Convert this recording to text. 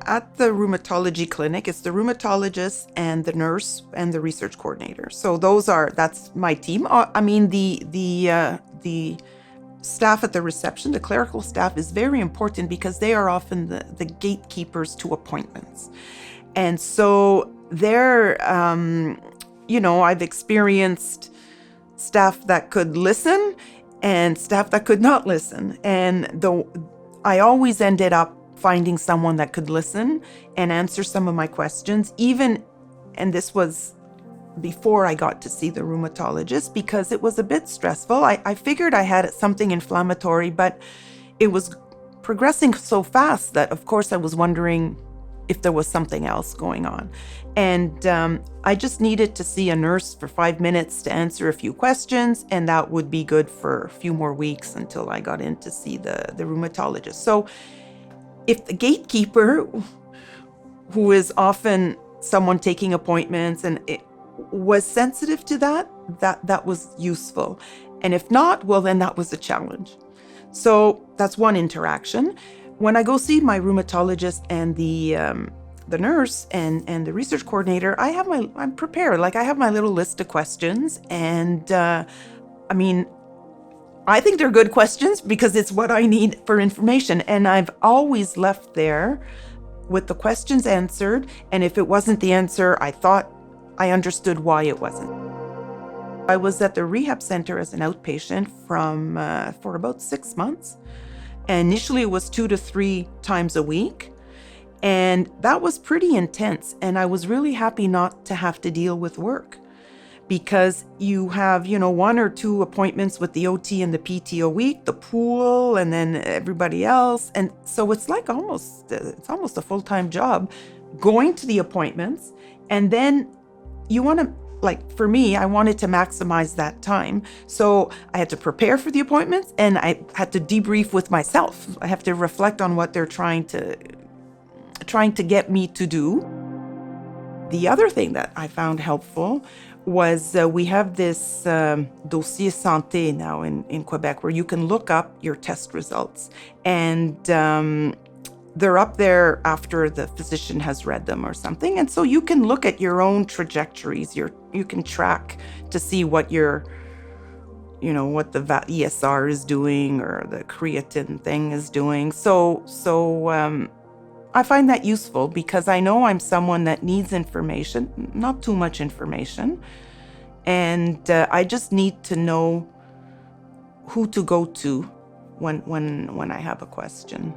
At the rheumatology clinic, it's the rheumatologist and the nurse and the research coordinator. So that's my team. I mean, the staff at the reception, the clerical staff, is very important because they are often the gatekeepers to appointments. And so I've experienced staff that could listen and staff that could not listen. And I always ended up finding someone that could listen and answer some of my questions, and this was before I got to see the rheumatologist, because it was a bit stressful. I figured I had something inflammatory, but it was progressing so fast that, of course, I was wondering if there was something else going on. And I just needed to see a nurse for 5 minutes to answer a few questions, and that would be good for a few more weeks until I got in to see the rheumatologist. So if the gatekeeper, who is often someone taking appointments, and it was sensitive to that was useful. And if not, well, then that was a challenge. So that's one interaction. When I go see my rheumatologist and the nurse and the research coordinator, I'm prepared. Like, I have my little list of questions, and I think they're good questions because it's what I need for information. And I've always left there with the questions answered. And if it wasn't the answer, I thought I understood why it wasn't. I was at the rehab center as an outpatient for about 6 months. And initially it was 2 to 3 times a week. And that was pretty intense. And I was really happy not to have to deal with work, because you have, 1 or 2 appointments with the OT and the PT a week, the pool, and then everybody else. And so it's like almost a full-time job going to the appointments. And then you want to, for me, I wanted to maximize that time. So I had to prepare for the appointments, and I had to debrief with myself. I have to reflect on what they're trying to get me to do. The other thing that I found helpful was we have this dossier santé now in Quebec, where you can look up your test results, and they're up there after the physician has read them or something. And so you can look at your own trajectories. You can track to see what what the ESR is doing, or the creatine thing is doing. So I find that useful, because I know I'm someone that needs information, not too much information. And I just need to know who to go to when I have a question.